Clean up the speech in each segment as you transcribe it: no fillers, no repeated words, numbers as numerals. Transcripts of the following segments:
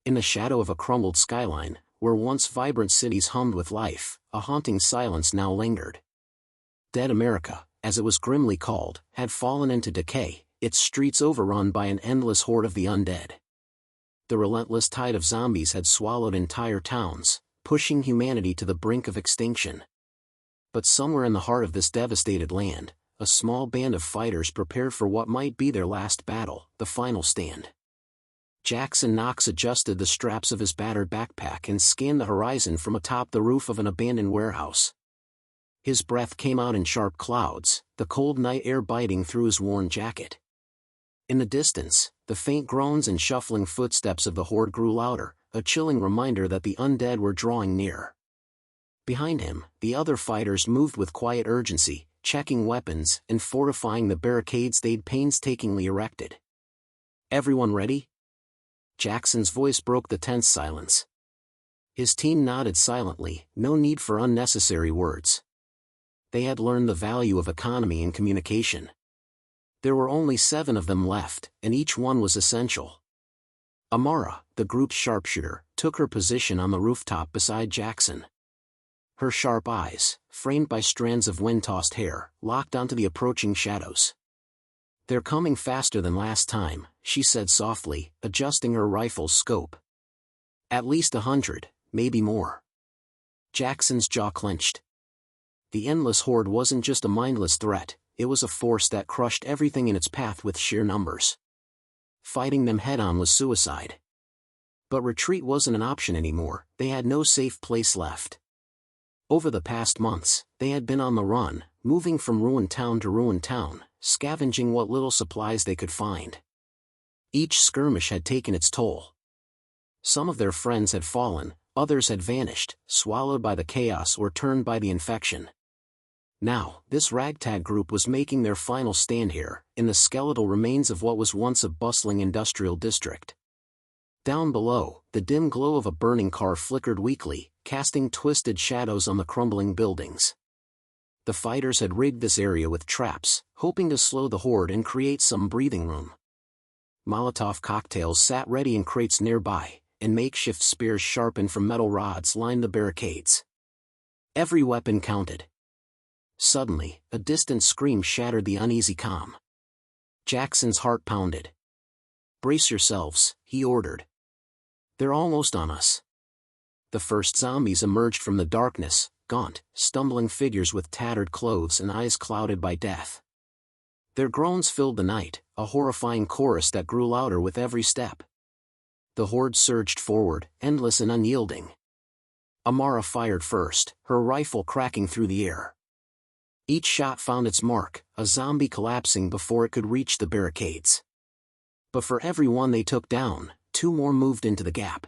In the shadow of a crumbled skyline, where once vibrant cities hummed with life, a haunting silence now lingered. Dead America, as it was grimly called, had fallen into decay, its streets overrun by an endless horde of the undead. The relentless tide of zombies had swallowed entire towns, pushing humanity to the brink of extinction. But somewhere in the heart of this devastated land, a small band of fighters prepared for what might be their last battle, the final stand. Jackson Knox adjusted the straps of his battered backpack and scanned the horizon from atop the roof of an abandoned warehouse. His breath came out in sharp clouds, the cold night air biting through his worn jacket. In the distance, the faint groans and shuffling footsteps of the horde grew louder, a chilling reminder that the undead were drawing near. Behind him, the other fighters moved with quiet urgency, checking weapons and fortifying the barricades they'd painstakingly erected. "Everyone ready?" Jackson's voice broke the tense silence. His team nodded silently, no need for unnecessary words. They had learned the value of economy and communication. There were only 7 of them left, and each one was essential. Amara, the group's sharpshooter, took her position on the rooftop beside Jackson. Her sharp eyes, framed by strands of wind-tossed hair, locked onto the approaching shadows. "They're coming faster than last time," she said softly, adjusting her rifle's scope. "At least 100, maybe more." Jackson's jaw clenched. The endless horde wasn't just a mindless threat, it was a force that crushed everything in its path with sheer numbers. Fighting them head-on was suicide. But retreat wasn't an option anymore, they had no safe place left. Over the past months, they had been on the run, moving from ruined town to ruined town, scavenging what little supplies they could find. Each skirmish had taken its toll. Some of their friends had fallen, others had vanished, swallowed by the chaos or turned by the infection. Now, this ragtag group was making their final stand here, in the skeletal remains of what was once a bustling industrial district. Down below, the dim glow of a burning car flickered weakly, casting twisted shadows on the crumbling buildings. The fighters had rigged this area with traps, hoping to slow the horde and create some breathing room. Molotov cocktails sat ready in crates nearby, and makeshift spears sharpened from metal rods lined the barricades. Every weapon counted. Suddenly, a distant scream shattered the uneasy calm. Jackson's heart pounded. "Brace yourselves," he ordered. "They're almost on us." The first zombies emerged from the darkness, gaunt, stumbling figures with tattered clothes and eyes clouded by death. Their groans filled the night, a horrifying chorus that grew louder with every step. The horde surged forward, endless and unyielding. Amara fired first, her rifle cracking through the air. Each shot found its mark, a zombie collapsing before it could reach the barricades. But for every one they took down, 2 more moved into the gap.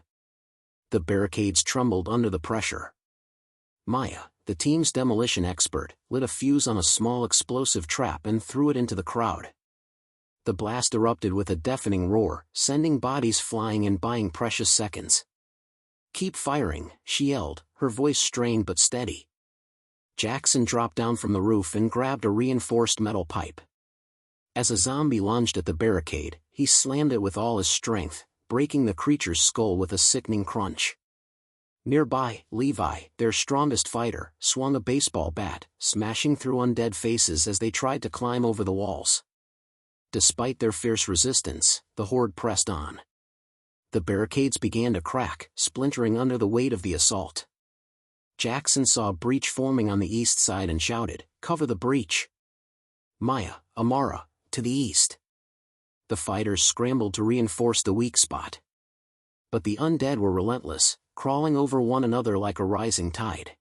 The barricades trembled under the pressure. Maya, the team's demolition expert, lit a fuse on a small explosive trap and threw it into the crowd. The blast erupted with a deafening roar, sending bodies flying and buying precious seconds. "Keep firing," she yelled, her voice strained but steady. Jackson dropped down from the roof and grabbed a reinforced metal pipe. As a zombie lunged at the barricade, he slammed it with all his strength, breaking the creature's skull with a sickening crunch. Nearby, Levi, their strongest fighter, swung a baseball bat, smashing through undead faces as they tried to climb over the walls. Despite their fierce resistance, the horde pressed on. The barricades began to crack, splintering under the weight of the assault. Jackson saw a breach forming on the east side and shouted, "Cover the breach!" "Maya, Amara, to the east." The fighters scrambled to reinforce the weak spot. But the undead were relentless, crawling over one another like a rising tide.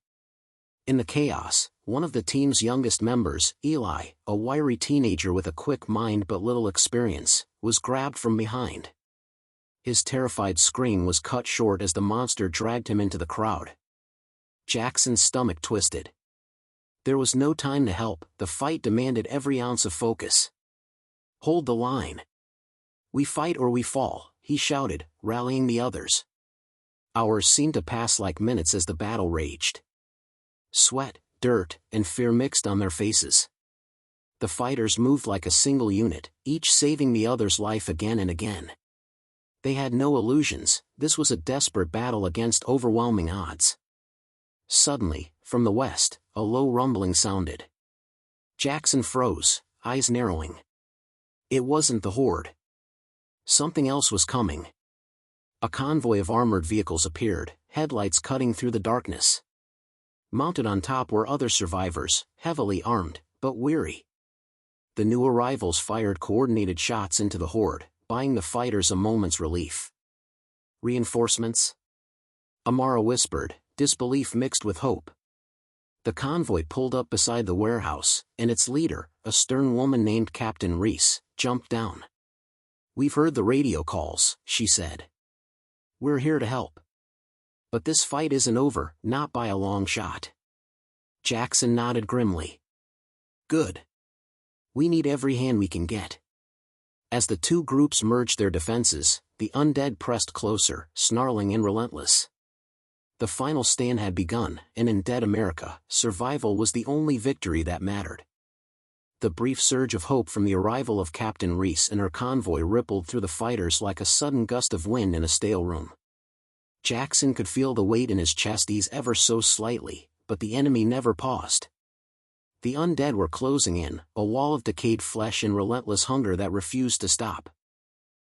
In the chaos, one of the team's youngest members, Eli, a wiry teenager with a quick mind but little experience, was grabbed from behind. His terrified scream was cut short as the monster dragged him into the crowd. Jackson's stomach twisted. There was no time to help, the fight demanded every ounce of focus. "Hold the line. We fight or we fall," he shouted, rallying the others. Hours seemed to pass like minutes as the battle raged. Sweat, dirt, and fear mixed on their faces. The fighters moved like a single unit, each saving the other's life again and again. They had no illusions, this was a desperate battle against overwhelming odds. Suddenly, from the west, a low rumbling sounded. Jackson froze, eyes narrowing. It wasn't the Horde. Something else was coming. A convoy of armored vehicles appeared, headlights cutting through the darkness. Mounted on top were other survivors, heavily armed, but weary. The new arrivals fired coordinated shots into the Horde, buying the fighters a moment's relief. Reinforcements? Amara whispered, disbelief mixed with hope. The convoy pulled up beside the warehouse, and its leader, a stern woman named Captain Reese, jumped down. "We've heard the radio calls," she said. "We're here to help. But this fight isn't over, not by a long shot." Jackson nodded grimly. "Good. We need every hand we can get." As the two groups merged their defenses, the undead pressed closer, snarling and relentless. The final stand had begun, and in Dead America, survival was the only victory that mattered. The brief surge of hope from the arrival of Captain Reese and her convoy rippled through the fighters like a sudden gust of wind in a stale room. Jackson could feel the weight in his chest ease ever so slightly, but the enemy never paused. The undead were closing in, a wall of decayed flesh and relentless hunger that refused to stop.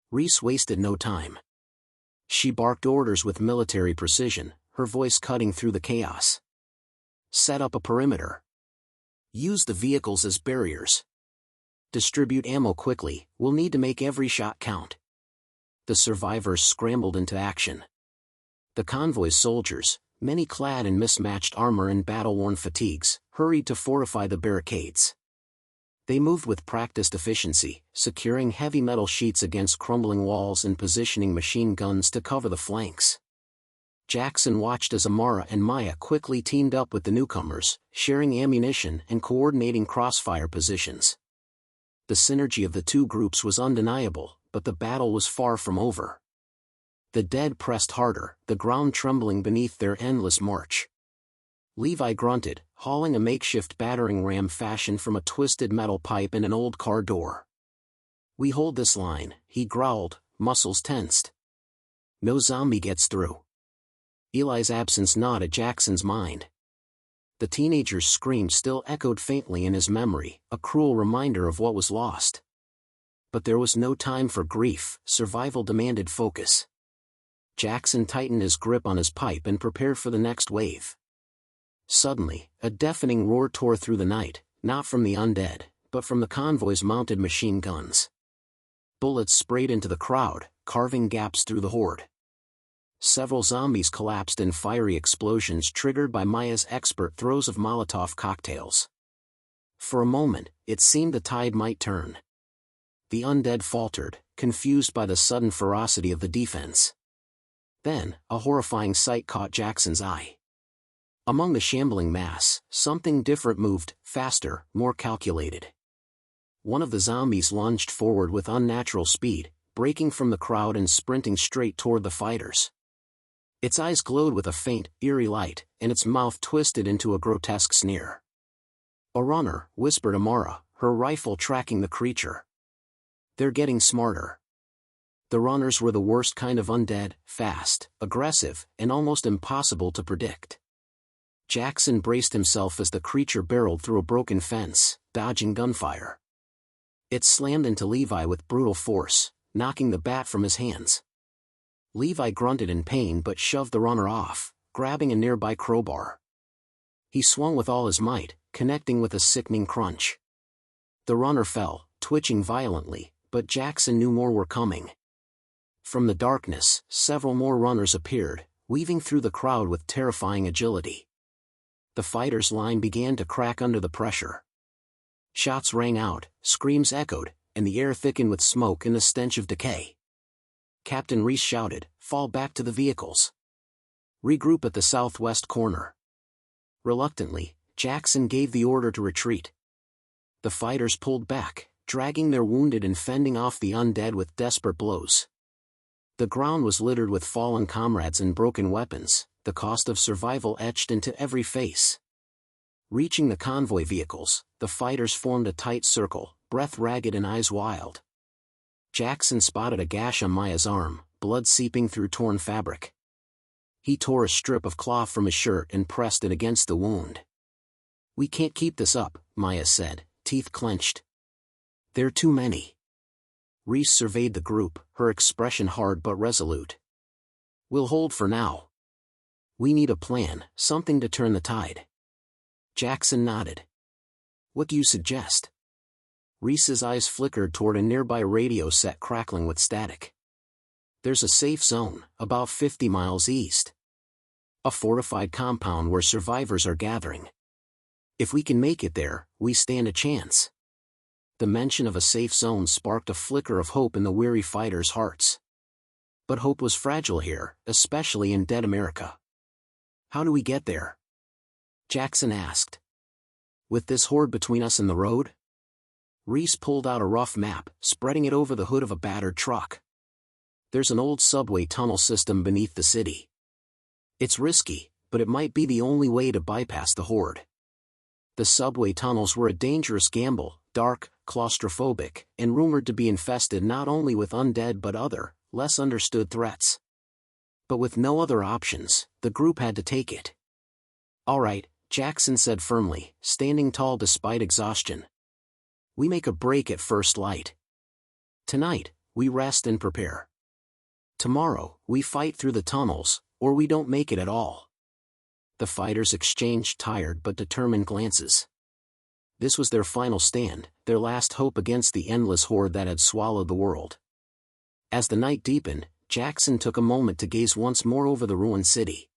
Reese wasted no time. She barked orders with military precision, her voice cutting through the chaos. "Set up a perimeter. Use the vehicles as barriers. Distribute ammo quickly, we'll need to make every shot count." The survivors scrambled into action. The convoy's soldiers, many clad in mismatched armor and battle-worn fatigues, hurried to fortify the barricades. They moved with practiced efficiency, securing heavy metal sheets against crumbling walls and positioning machine guns to cover the flanks. Jackson watched as Amara and Maya quickly teamed up with the newcomers, sharing ammunition and coordinating crossfire positions. The synergy of the two groups was undeniable, but the battle was far from over. The dead pressed harder, the ground trembling beneath their endless march. Levi grunted, hauling a makeshift battering ram fashioned from a twisted metal pipe and an old car door. "We hold this line," he growled, muscles tensed. "No zombie gets through." Eli's absence gnawed at Jackson's mind. The teenager's scream still echoed faintly in his memory, a cruel reminder of what was lost. But there was no time for grief, survival demanded focus. Jackson tightened his grip on his pipe and prepared for the next wave. Suddenly, a deafening roar tore through the night, not from the undead, but from the convoy's mounted machine guns. Bullets sprayed into the crowd, carving gaps through the Horde. Several zombies collapsed in fiery explosions triggered by Maya's expert throws of Molotov cocktails. For a moment, it seemed the tide might turn. The undead faltered, confused by the sudden ferocity of the defense. Then, a horrifying sight caught Jackson's eye. Among the shambling mass, something different moved, faster, more calculated. One of the zombies lunged forward with unnatural speed, breaking from the crowd and sprinting straight toward the fighters. Its eyes glowed with a faint, eerie light, and its mouth twisted into a grotesque sneer. "A runner," whispered Amara, her rifle tracking the creature. "They're getting smarter." The runners were the worst kind of undead, fast, aggressive, and almost impossible to predict. Jackson braced himself as the creature barreled through a broken fence, dodging gunfire. It slammed into Levi with brutal force, knocking the bat from his hands. Levi grunted in pain but shoved the runner off, grabbing a nearby crowbar. He swung with all his might, connecting with a sickening crunch. The runner fell, twitching violently, but Jackson knew more were coming. From the darkness, several more runners appeared, weaving through the crowd with terrifying agility. The fighters' line began to crack under the pressure. Shots rang out, screams echoed, and the air thickened with smoke and the stench of decay. Captain Reese shouted, "Fall back to the vehicles. Regroup at the southwest corner." Reluctantly, Jackson gave the order to retreat. The fighters pulled back, dragging their wounded and fending off the undead with desperate blows. The ground was littered with fallen comrades and broken weapons, the cost of survival etched into every face. Reaching the convoy vehicles, the fighters formed a tight circle, breath ragged and eyes wild. Jackson spotted a gash on Maya's arm, blood seeping through torn fabric. He tore a strip of cloth from his shirt and pressed it against the wound. "We can't keep this up," Maya said, teeth clenched. "There are too many." Reese surveyed the group, her expression hard but resolute. "We'll hold for now. We need a plan, something to turn the tide." Jackson nodded. "What do you suggest?" Reese's eyes flickered toward a nearby radio set crackling with static. "There's a safe zone, about 50 miles east. A fortified compound where survivors are gathering. If we can make it there, we stand a chance." The mention of a safe zone sparked a flicker of hope in the weary fighters' hearts. But hope was fragile here, especially in dead America. "How do we get there?" Jackson asked. "With this horde between us and the road?" Reese pulled out a rough map, spreading it over the hood of a battered truck. "There's an old subway tunnel system beneath the city. It's risky, but it might be the only way to bypass the horde." The subway tunnels were a dangerous gamble, dark, claustrophobic, and rumored to be infested not only with undead but other, less understood threats. But with no other options, the group had to take it. "All right," Jackson said firmly, standing tall despite exhaustion. "We make a break at first light. Tonight, we rest and prepare. Tomorrow, we fight through the tunnels, or we don't make it at all." The fighters exchanged tired but determined glances. This was their final stand, their last hope against the endless horde that had swallowed the world. As the night deepened, Jackson took a moment to gaze once more over the ruined city.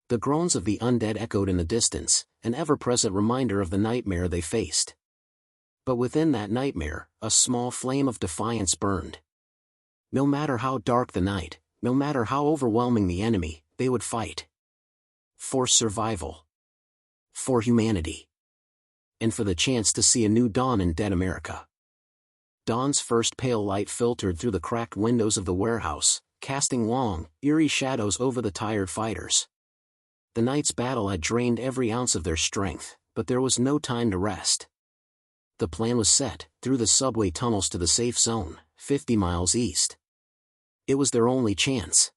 The groans of the undead echoed in the distance, an ever-present reminder of the nightmare they faced. But within that nightmare, a small flame of defiance burned. No matter how dark the night, no matter how overwhelming the enemy, they would fight. For survival. For humanity. And for the chance to see a new dawn in dead America. Dawn's first pale light filtered through the cracked windows of the warehouse, casting long, eerie shadows over the tired fighters. The night's battle had drained every ounce of their strength, but there was no time to rest. The plan was set, through the subway tunnels to the safe zone, 50 miles east. It was their only chance.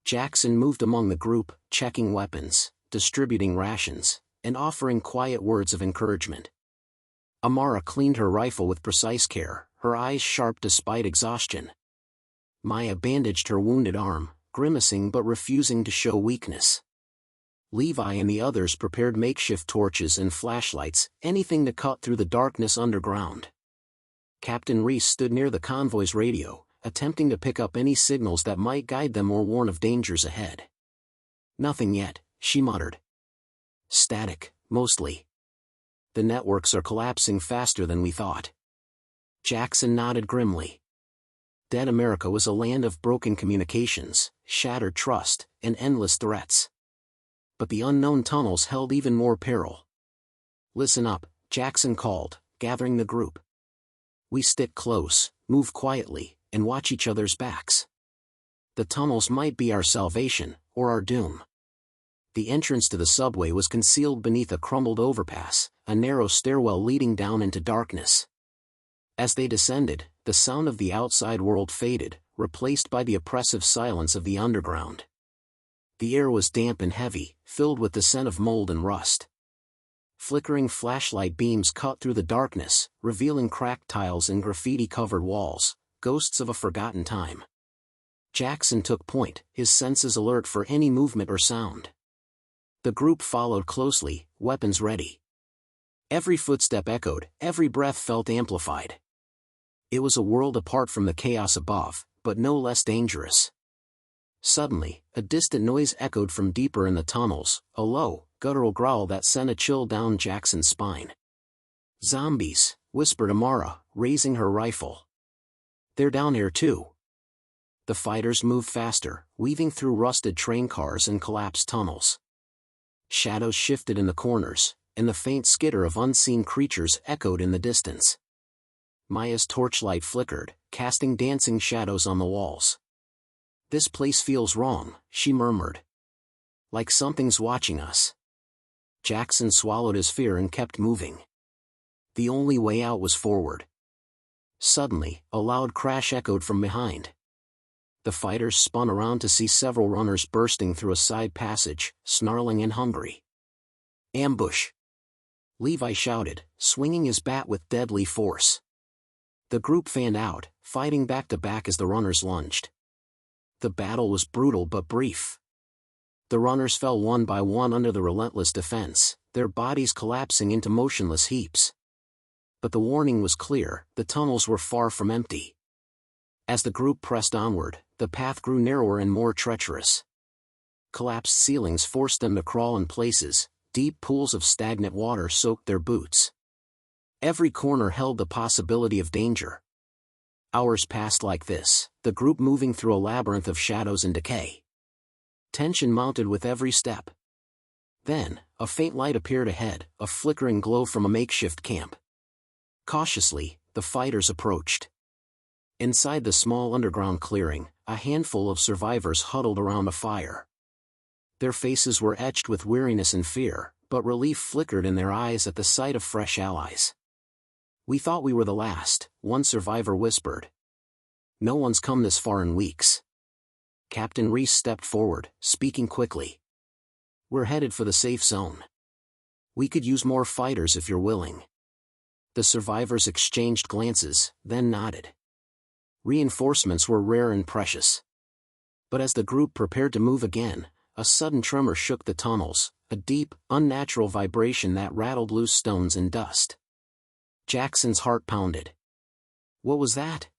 Jackson moved among the group, checking weapons, distributing rations, and offering quiet words of encouragement. Amara cleaned her rifle with precise care, her eyes sharp despite exhaustion. Maya bandaged her wounded arm, grimacing but refusing to show weakness. Levi and the others prepared makeshift torches and flashlights, anything to cut through the darkness underground. Captain Reese stood near the convoy's radio, attempting to pick up any signals that might guide them or warn of dangers ahead. "Nothing yet," she muttered. "Static, mostly. The networks are collapsing faster than we thought." Jackson nodded grimly. Dead America was a land of broken communications, shattered trust, and endless threats. But the unknown tunnels held even more peril. "Listen up," Jackson called, gathering the group. "We stick close, move quietly, and watch each other's backs. The tunnels might be our salvation, or our doom." The entrance to the subway was concealed beneath a crumbled overpass, a narrow stairwell leading down into darkness. As they descended, the sound of the outside world faded, replaced by the oppressive silence of the underground. The air was damp and heavy, filled with the scent of mold and rust. Flickering flashlight beams cut through the darkness, revealing cracked tiles and graffiti-covered walls, ghosts of a forgotten time. Jackson took point, his senses alert for any movement or sound. The group followed closely, weapons ready. Every footstep echoed, every breath felt amplified. It was a world apart from the chaos above, but no less dangerous. Suddenly, a distant noise echoed from deeper in the tunnels, a low, guttural growl that sent a chill down Jackson's spine. "Zombies," whispered Amara, raising her rifle. "They're down here too." The fighters moved faster, weaving through rusted train cars and collapsed tunnels. Shadows shifted in the corners, and the faint skitter of unseen creatures echoed in the distance. Maya's torchlight flickered, casting dancing shadows on the walls. "This place feels wrong," she murmured. "Like something's watching us." Jackson swallowed his fear and kept moving. The only way out was forward. Suddenly, a loud crash echoed from behind. The fighters spun around to see several runners bursting through a side passage, snarling and hungry. "Ambush!" Levi shouted, swinging his bat with deadly force. The group fanned out, fighting back to back as the runners lunged. The battle was brutal but brief. The runners fell one by one under the relentless defense, their bodies collapsing into motionless heaps. But the warning was clear, the tunnels were far from empty. As the group pressed onward, the path grew narrower and more treacherous. Collapsed ceilings forced them to crawl in places, deep pools of stagnant water soaked their boots. Every corner held the possibility of danger. Hours passed like this, the group moving through a labyrinth of shadows and decay. Tension mounted with every step. Then, a faint light appeared ahead, a flickering glow from a makeshift camp. Cautiously, the fighters approached. Inside the small underground clearing, a handful of survivors huddled around a fire. Their faces were etched with weariness and fear, but relief flickered in their eyes at the sight of fresh allies. "We thought we were the last," one survivor whispered. "No one's come this far in weeks." Captain Reese stepped forward, speaking quickly. "We're headed for the safe zone. We could use more fighters if you're willing." The survivors exchanged glances, then nodded. Reinforcements were rare and precious. But as the group prepared to move again, a sudden tremor shook the tunnels, a deep, unnatural vibration that rattled loose stones and dust. Jackson's heart pounded. What was that?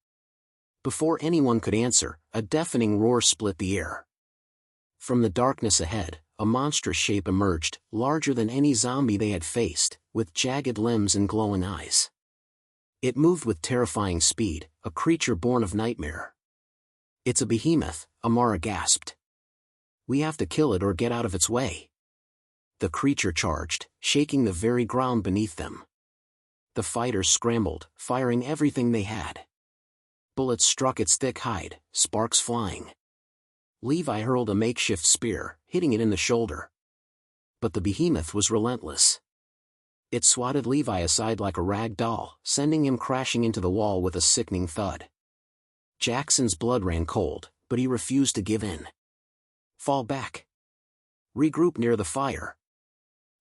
Before anyone could answer, a deafening roar split the air. From the darkness ahead, a monstrous shape emerged, larger than any zombie they had faced, with jagged limbs and glowing eyes. It moved with terrifying speed, a creature born of nightmare. "It's a behemoth," Amara gasped. "We have to kill it or get out of its way." The creature charged, shaking the very ground beneath them. The fighters scrambled, firing everything they had. Bullets struck its thick hide, sparks flying. Levi hurled a makeshift spear, hitting it in the shoulder. But the behemoth was relentless. It swatted Levi aside like a rag doll, sending him crashing into the wall with a sickening thud. Jackson's blood ran cold, but he refused to give in. "Fall back. Regroup near the fire."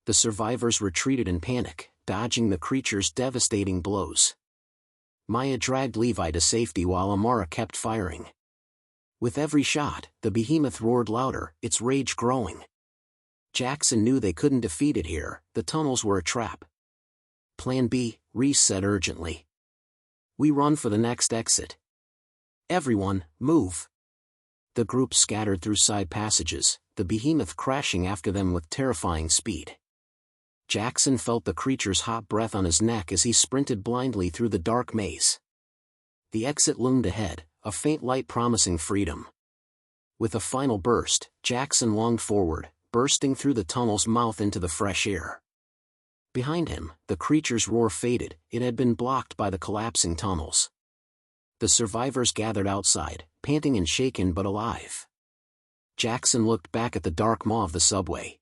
The survivors retreated in panic, dodging the creature's devastating blows. Maya dragged Levi to safety while Amara kept firing. With every shot, the behemoth roared louder, its rage growing. Jackson knew they couldn't defeat it here, the tunnels were a trap. "Plan B," Reese said urgently. "We run for the next exit. Everyone, move." The group scattered through side passages, the behemoth crashing after them with terrifying speed. Jackson felt the creature's hot breath on his neck as he sprinted blindly through the dark maze. The exit loomed ahead, a faint light promising freedom. With a final burst, Jackson lunged forward, bursting through the tunnel's mouth into the fresh air. Behind him, the creature's roar faded, it had been blocked by the collapsing tunnels. The survivors gathered outside, panting and shaken but alive. Jackson looked back at the dark maw of the subway.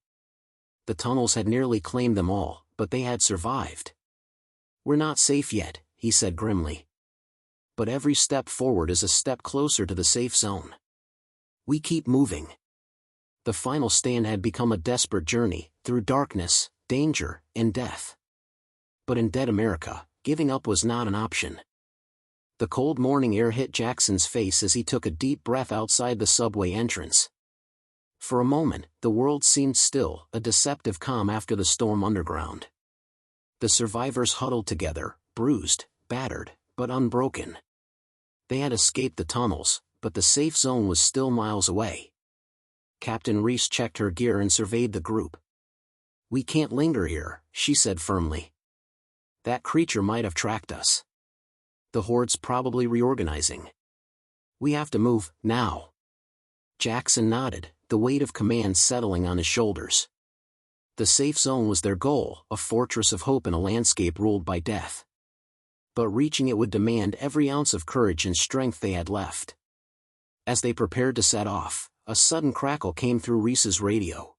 The tunnels had nearly claimed them all, but they had survived. "We're not safe yet," he said grimly. "But every step forward is a step closer to the safe zone. We keep moving." The final stand had become a desperate journey, through darkness, danger, and death. But in dead America, giving up was not an option. The cold morning air hit Jackson's face as he took a deep breath outside the subway entrance. For a moment, the world seemed still, a deceptive calm after the storm underground. The survivors huddled together, bruised, battered, but unbroken. They had escaped the tunnels, but the safe zone was still miles away. Captain Reese checked her gear and surveyed the group. "We can't linger here," she said firmly. "That creature might have tracked us. The Horde's probably reorganizing. We have to move, now." Jackson nodded, the weight of command settling on his shoulders. The safe zone was their goal, a fortress of hope in a landscape ruled by death. But reaching it would demand every ounce of courage and strength they had left. As they prepared to set off, a sudden crackle came through Reese's radio.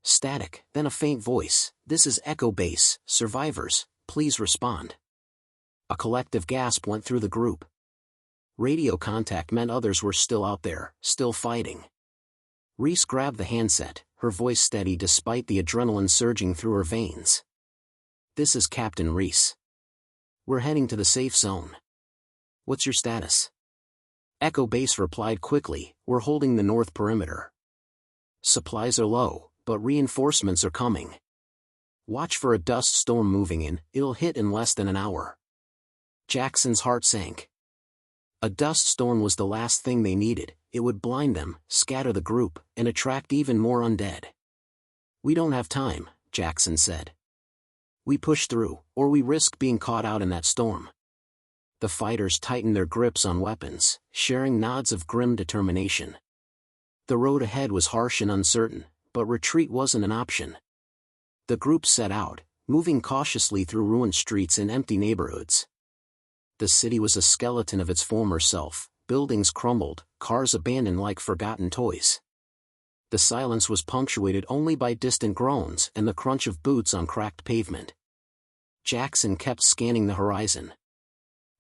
Static, then a faint voice, "This is Echo Base, survivors, please respond." A collective gasp went through the group. Radio contact meant others were still out there, still fighting. Reese grabbed the handset, her voice steady despite the adrenaline surging through her veins. "This is Captain Reese. We're heading to the safe zone. What's your status?" Echo Base replied quickly, "We're holding the north perimeter. Supplies are low, but reinforcements are coming. Watch for a dust storm moving in, it'll hit in less than an hour." Jackson's heart sank. A dust storm was the last thing they needed. It would blind them, scatter the group, and attract even more undead. "We don't have time," Jackson said. "We push through, or we risk being caught out in that storm." The fighters tightened their grips on weapons, sharing nods of grim determination. The road ahead was harsh and uncertain, but retreat wasn't an option. The group set out, moving cautiously through ruined streets and empty neighborhoods. The city was a skeleton of its former self, buildings crumbled, cars abandoned like forgotten toys. The silence was punctuated only by distant groans and the crunch of boots on cracked pavement. Jackson kept scanning the horizon.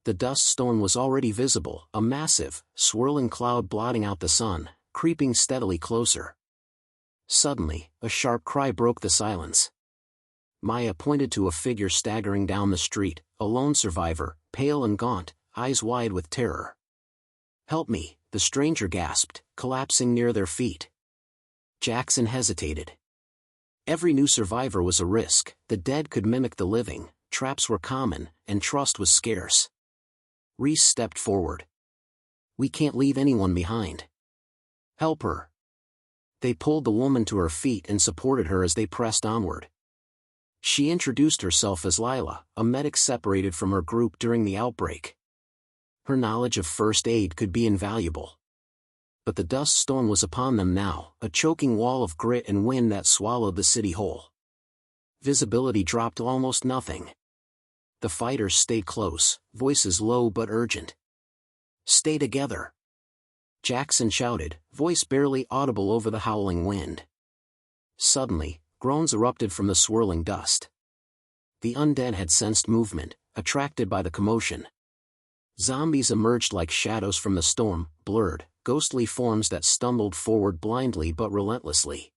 The dust storm was already visible, a massive, swirling cloud blotting out the sun, creeping steadily closer. Suddenly, a sharp cry broke the silence. Maya pointed to a figure staggering down the street, a lone survivor, pale and gaunt, eyes wide with terror. "Help me," the stranger gasped, collapsing near their feet. Jackson hesitated. Every new survivor was a risk, the dead could mimic the living, traps were common, and trust was scarce. Reese stepped forward. "We can't leave anyone behind. Help her." They pulled the woman to her feet and supported her as they pressed onward. She introduced herself as Lila, a medic separated from her group during the outbreak. Her knowledge of first aid could be invaluable. But the dust storm was upon them now, a choking wall of grit and wind that swallowed the city whole. Visibility dropped to almost nothing. The fighters stayed close, voices low but urgent. "Stay together," Jackson shouted, voice barely audible over the howling wind. Suddenly, groans erupted from the swirling dust. The undead had sensed movement, attracted by the commotion. Zombies emerged like shadows from the storm, blurred, ghostly forms that stumbled forward blindly but relentlessly.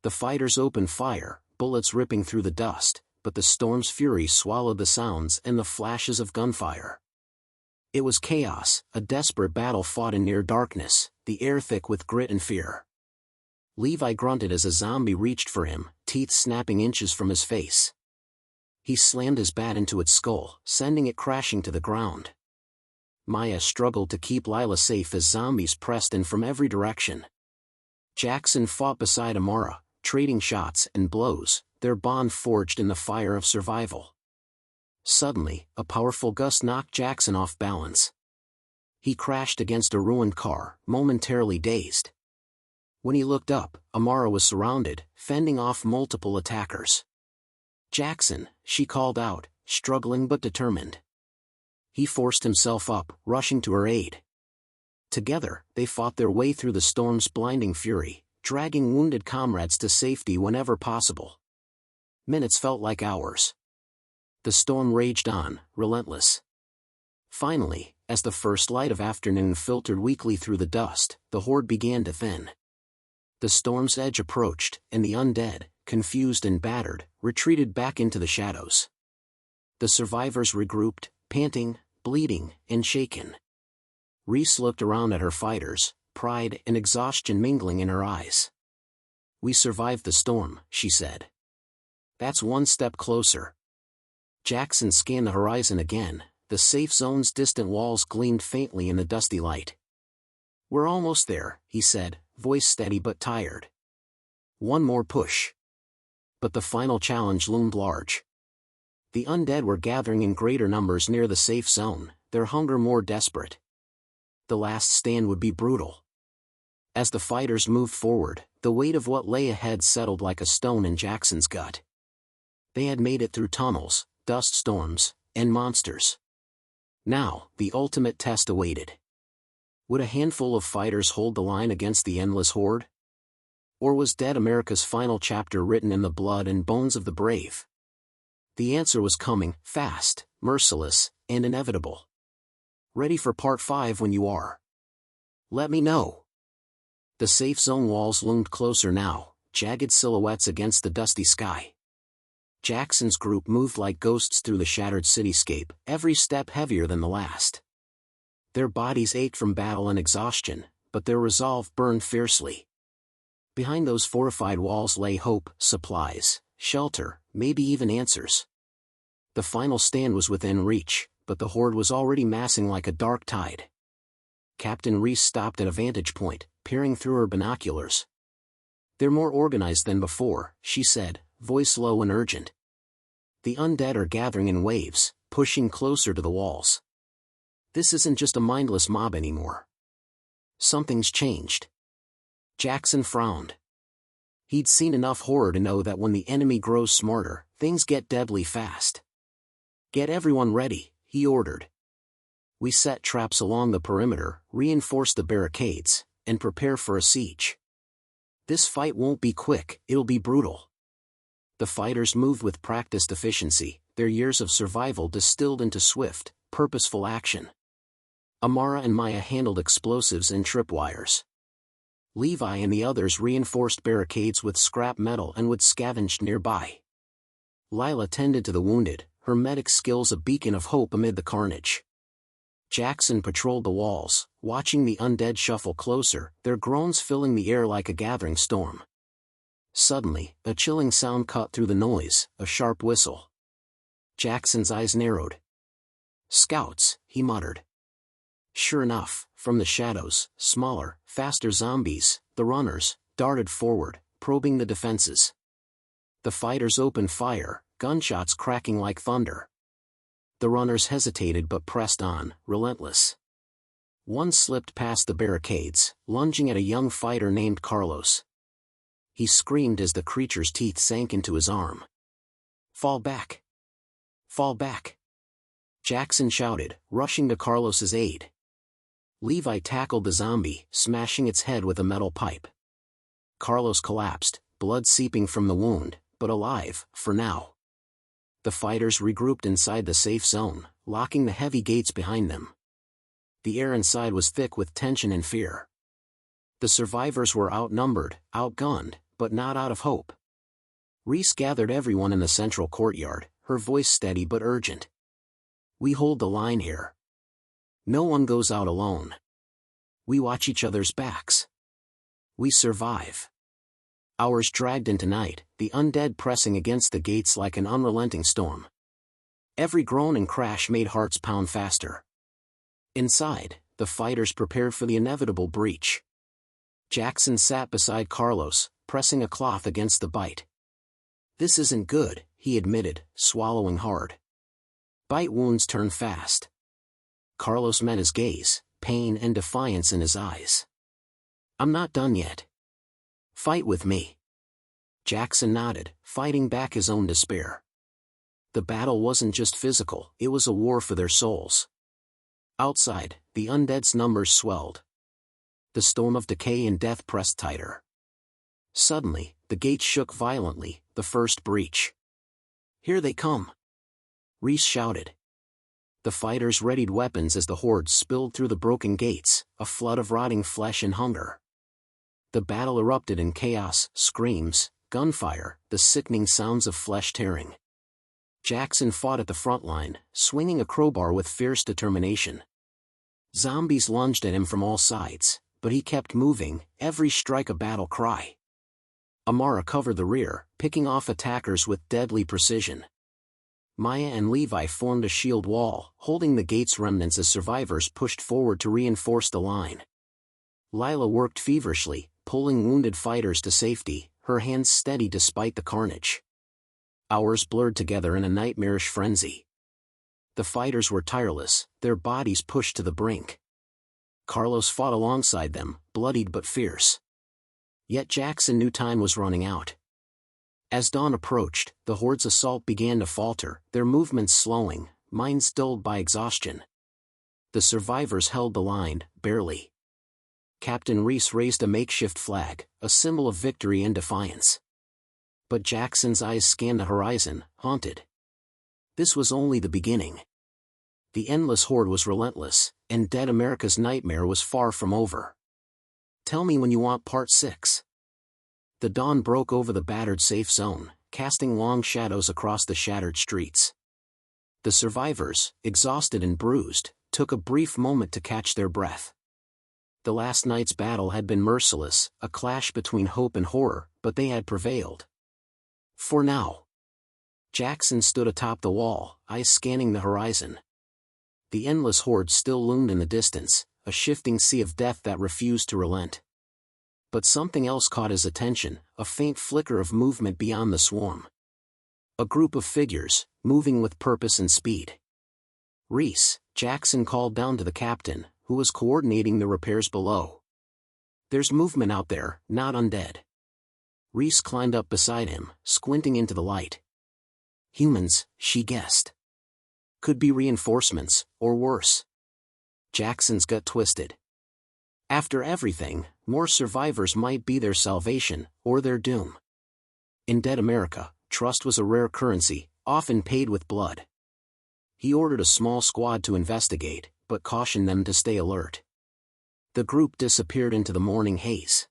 The fighters opened fire, bullets ripping through the dust, but the storm's fury swallowed the sounds and the flashes of gunfire. It was chaos, a desperate battle fought in near darkness, the air thick with grit and fear. Levi grunted as a zombie reached for him, teeth snapping inches from his face. He slammed his bat into its skull, sending it crashing to the ground. Maya struggled to keep Lila safe as zombies pressed in from every direction. Jackson fought beside Amara, trading shots and blows, their bond forged in the fire of survival. Suddenly, a powerful gust knocked Jackson off balance. He crashed against a ruined car, momentarily dazed. When he looked up, Amara was surrounded, fending off multiple attackers. "Jackson," she called out, struggling but determined. He forced himself up, rushing to her aid. Together, they fought their way through the storm's blinding fury, dragging wounded comrades to safety whenever possible. Minutes felt like hours. The storm raged on, relentless. Finally, as the first light of afternoon filtered weakly through the dust, the horde began to thin. The storm's edge approached, and the undead, confused and battered, retreated back into the shadows. The survivors regrouped, panting, bleeding, and shaken. Reese looked around at her fighters, pride and exhaustion mingling in her eyes. "We survived the storm," she said. "That's one step closer." Jackson scanned the horizon again, the safe zone's distant walls gleamed faintly in the dusty light. "We're almost there," he said, voice steady but tired. "One more push." But the final challenge loomed large. The undead were gathering in greater numbers near the safe zone, their hunger more desperate. The last stand would be brutal. As the fighters moved forward, the weight of what lay ahead settled like a stone in Jackson's gut. They had made it through tunnels, dust storms, and monsters. Now, the ultimate test awaited. Would a handful of fighters hold the line against the endless horde? Or was Dead America's final chapter written in the blood and bones of the brave? The answer was coming, fast, merciless, and inevitable. Ready for part 5 when you are. Let me know. The safe zone walls loomed closer now, jagged silhouettes against the dusty sky. Jackson's group moved like ghosts through the shattered cityscape, every step heavier than the last. Their bodies ached from battle and exhaustion, but their resolve burned fiercely. Behind those fortified walls lay hope, supplies, shelter, maybe even answers. The final stand was within reach, but the Horde was already massing like a dark tide. Captain Reese stopped at a vantage point, peering through her binoculars. "They're more organized than before," she said, voice low and urgent. "The undead are gathering in waves, pushing closer to the walls. This isn't just a mindless mob anymore. Something's changed." Jackson frowned. He'd seen enough horror to know that when the enemy grows smarter, things get deadly fast. "Get everyone ready," he ordered. "We set traps along the perimeter, reinforce the barricades, and prepare for a siege. This fight won't be quick, it'll be brutal." The fighters moved with practiced efficiency, their years of survival distilled into swift, purposeful action. Amara and Maya handled explosives and tripwires. Levi and the others reinforced barricades with scrap metal and wood scavenged nearby. Lila tended to the wounded, her medic skills a beacon of hope amid the carnage. Jackson patrolled the walls, watching the undead shuffle closer, their groans filling the air like a gathering storm. Suddenly, a chilling sound cut through the noise, a sharp whistle. Jackson's eyes narrowed. "Scouts," he muttered. Sure enough, from the shadows, smaller, faster zombies, the runners, darted forward, probing the defenses. The fighters opened fire, gunshots cracking like thunder. The runners hesitated but pressed on, relentless. One slipped past the barricades, lunging at a young fighter named Carlos. He screamed as the creature's teeth sank into his arm. "Fall back! Fall back!" Jackson shouted, rushing to Carlos's aid. Levi tackled the zombie, smashing its head with a metal pipe. Carlos collapsed, blood seeping from the wound, but alive, for now. The fighters regrouped inside the safe zone, locking the heavy gates behind them. The air inside was thick with tension and fear. The survivors were outnumbered, outgunned, but not out of hope. Reese gathered everyone in the central courtyard, her voice steady but urgent. "We hold the line here. No one goes out alone. We watch each other's backs. We survive." Hours dragged into night, the undead pressing against the gates like an unrelenting storm. Every groan and crash made hearts pound faster. Inside, the fighters prepared for the inevitable breach. Jackson sat beside Carlos, pressing a cloth against the bite. "This isn't good," he admitted, swallowing hard. Bite wounds turn fast. Carlos met his gaze, pain and defiance in his eyes. "I'm not done yet. Fight with me." Jackson nodded, fighting back his own despair. The battle wasn't just physical, it was a war for their souls. Outside, the undead's numbers swelled. The storm of decay and death pressed tighter. Suddenly, the gates shook violently, the first breach. "Here they come!" Reese shouted. The fighters readied weapons as the horde spilled through the broken gates, a flood of rotting flesh and hunger. The battle erupted in chaos, screams, gunfire, the sickening sounds of flesh tearing. Jackson fought at the front line, swinging a crowbar with fierce determination. Zombies lunged at him from all sides, but he kept moving, every strike a battle cry. Amara covered the rear, picking off attackers with deadly precision. Maya and Levi formed a shield wall, holding the gate's remnants as survivors pushed forward to reinforce the line. Lila worked feverishly, pulling wounded fighters to safety, her hands steady despite the carnage. Hours blurred together in a nightmarish frenzy. The fighters were tireless, their bodies pushed to the brink. Carlos fought alongside them, bloodied but fierce. Yet Jackson knew time was running out. As dawn approached, the horde's assault began to falter, their movements slowing, minds dulled by exhaustion. The survivors held the line, barely. Captain Reese raised a makeshift flag, a symbol of victory and defiance. But Jackson's eyes scanned the horizon, haunted. This was only the beginning. The endless horde was relentless, And Dead America's nightmare was far from over. Tell me when you want part 6. The dawn broke over the battered safe zone, casting long shadows across the shattered streets. The survivors, exhausted and bruised, took a brief moment to catch their breath. The last night's battle had been merciless, a clash between hope and horror, but they had prevailed. For now. Jackson stood atop the wall, eyes scanning the horizon. The endless horde still loomed in the distance, a shifting sea of death that refused to relent. But something else caught his attention, a faint flicker of movement beyond the swarm. A group of figures, moving with purpose and speed. "Reese," Jackson called down to the captain, who was coordinating the repairs below. "There's movement out there, not undead." Reese climbed up beside him, squinting into the light. "Humans," she guessed. "Could be reinforcements, or worse." Jackson's gut twisted. After everything, more survivors might be their salvation, or their doom. In Dead America, trust was a rare currency, often paid with blood. He ordered a small squad to investigate, but cautioned them to stay alert. The group disappeared into the morning haze.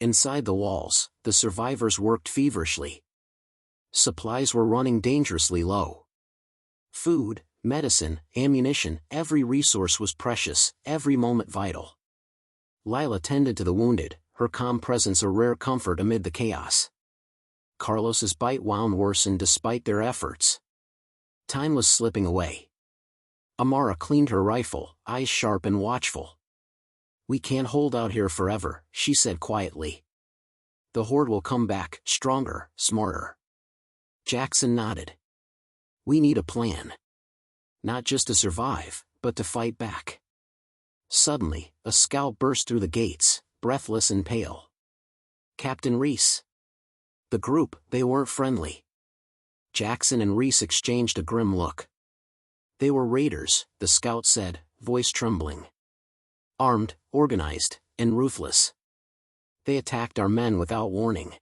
Inside the walls, the survivors worked feverishly. Supplies were running dangerously low. Food, medicine, ammunition, every resource was precious, every moment vital. Lila tended to the wounded, her calm presence a rare comfort amid the chaos. Carlos's bite wound worsened despite their efforts. Time was slipping away. Amara cleaned her rifle, eyes sharp and watchful. "We can't hold out here forever," she said quietly. "The horde will come back, stronger, smarter." Jackson nodded. "We need a plan. Not just to survive, but to fight back." Suddenly, a scout burst through the gates, breathless and pale. "Captain Reese." The group, they weren't friendly. Jackson and Reese exchanged a grim look. "They were raiders," the scout said, voice trembling. "Armed, organized, and ruthless. They attacked our men without warning.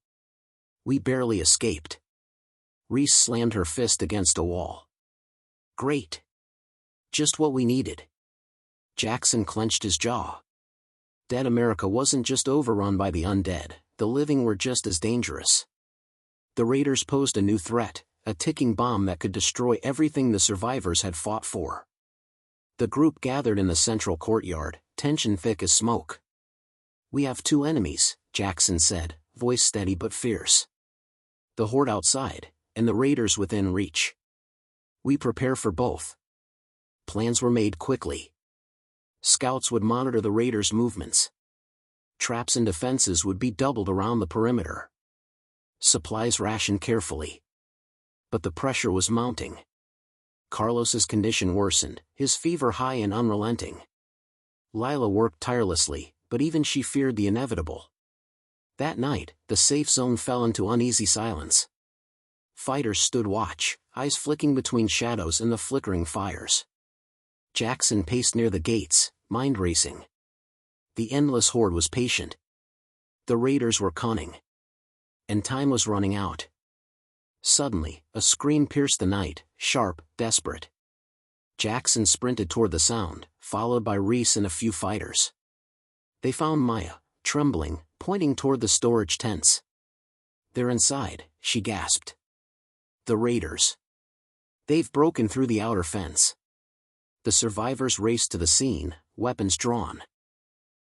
We barely escaped." Reese slammed her fist against a wall. "Great. Just what we needed." Jackson clenched his jaw. Dead America wasn't just overrun by the undead, the living were just as dangerous. The raiders posed a new threat, a ticking bomb that could destroy everything the survivors had fought for. The group gathered in the central courtyard, tension thick as smoke. "We have two enemies," Jackson said, voice steady but fierce. "The horde outside, and the raiders within reach. We prepare for both." Plans were made quickly. Scouts would monitor the raiders' movements. Traps and defenses would be doubled around the perimeter. Supplies rationed carefully. But the pressure was mounting. Carlos's condition worsened, his fever high and unrelenting. Lila worked tirelessly, but even she feared the inevitable. That night, the safe zone fell into uneasy silence. Fighters stood watch, eyes flicking between shadows and the flickering fires. Jackson paced near the gates, mind racing. The endless horde was patient. The raiders were cunning. And time was running out. Suddenly, a scream pierced the night, sharp, desperate. Jackson sprinted toward the sound, followed by Reese and a few fighters. They found Maya, trembling, pointing toward the storage tents. "They're inside," she gasped. "The raiders. They've broken through the outer fence." The survivors raced to the scene, weapons drawn.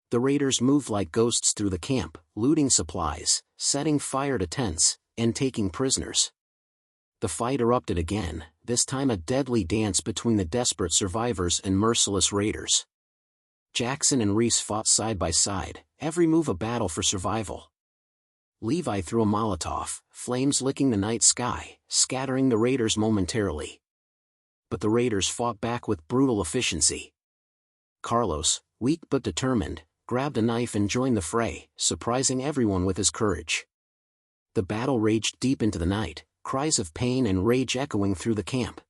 The raiders moved like ghosts through the camp, looting supplies, setting fire to tents, and taking prisoners. The fight erupted again, this time a deadly dance between the desperate survivors and merciless raiders. Jackson and Reese fought side by side, every move a battle for survival. Levi threw a Molotov, flames licking the night sky, scattering the raiders momentarily. But the raiders fought back with brutal efficiency. Carlos, weak but determined, grabbed a knife and joined the fray, surprising everyone with his courage. The battle raged deep into the night, cries of pain and rage echoing through the camp.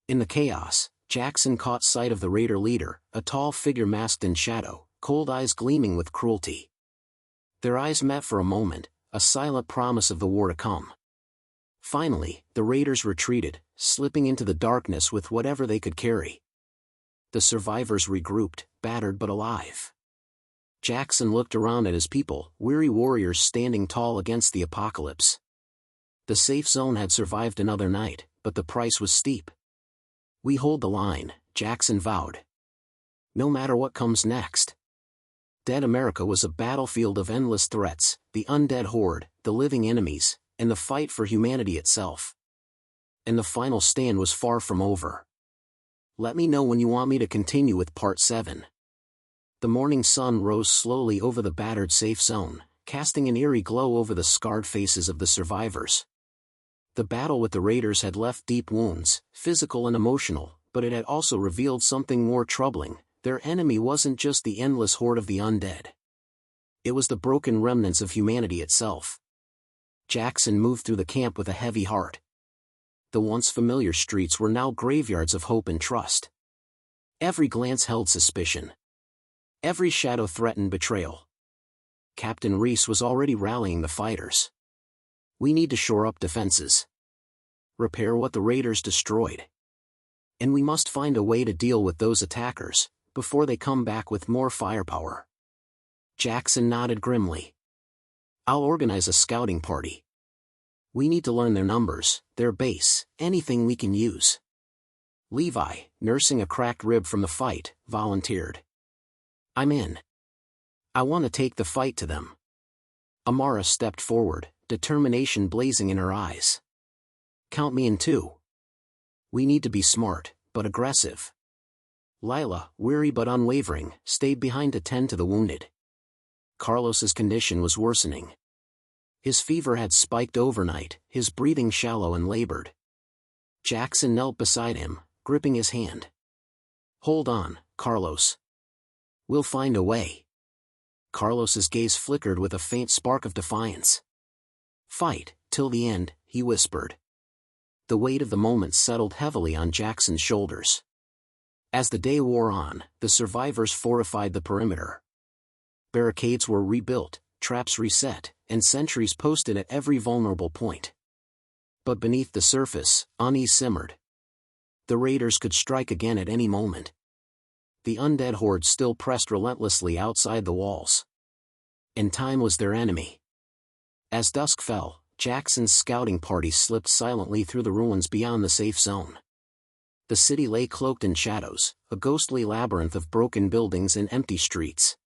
In the chaos, Jackson caught sight of the raider leader, a tall figure masked in shadow, cold eyes gleaming with cruelty. Their eyes met for a moment, a silent promise of the war to come. Finally, the raiders retreated, slipping into the darkness with whatever they could carry. The survivors regrouped, battered but alive. Jackson looked around at his people, weary warriors standing tall against the apocalypse. The safe zone had survived another night, but the price was steep. "We hold the line," Jackson vowed. "No matter what comes next." Dead America was a battlefield of endless threats, the undead horde, the living enemies, and the fight for humanity itself. And the final stand was far from over. Let me know when you want me to continue with Part 7. The morning sun rose slowly over the battered safe zone, casting an eerie glow over the scarred faces of the survivors. The battle with the raiders had left deep wounds, physical and emotional, but it had also revealed something more troubling. Their enemy wasn't just the endless horde of the undead. It was the broken remnants of humanity itself. Jackson moved through the camp with a heavy heart. The once familiar streets were now graveyards of hope and trust. Every glance held suspicion. Every shadow threatened betrayal. Captain Reese was already rallying the fighters. "We need to shore up defenses. Repair what the raiders destroyed. And we must find a way to deal with those attackers before they come back with more firepower." Jackson nodded grimly. "I'll organize a scouting party. We need to learn their numbers, their base, anything we can use." Levi, nursing a cracked rib from the fight, volunteered. "I'm in. I want to take the fight to them." Amara stepped forward, determination blazing in her eyes. "Count me in too. We need to be smart, but aggressive." Lila, weary but unwavering, stayed behind to tend to the wounded. Carlos's condition was worsening. His fever had spiked overnight, his breathing shallow and labored. Jackson knelt beside him, gripping his hand. "Hold on, Carlos. We'll find a way." Carlos's gaze flickered with a faint spark of defiance. "Fight, till the end," he whispered. The weight of the moment settled heavily on Jackson's shoulders. As the day wore on, the survivors fortified the perimeter. Barricades were rebuilt, traps reset, and sentries posted at every vulnerable point. But beneath the surface, unease simmered. The raiders could strike again at any moment. The undead horde still pressed relentlessly outside the walls. And time was their enemy. As dusk fell, Jackson's scouting party slipped silently through the ruins beyond the safe zone. The city lay cloaked in shadows, a ghostly labyrinth of broken buildings and empty streets.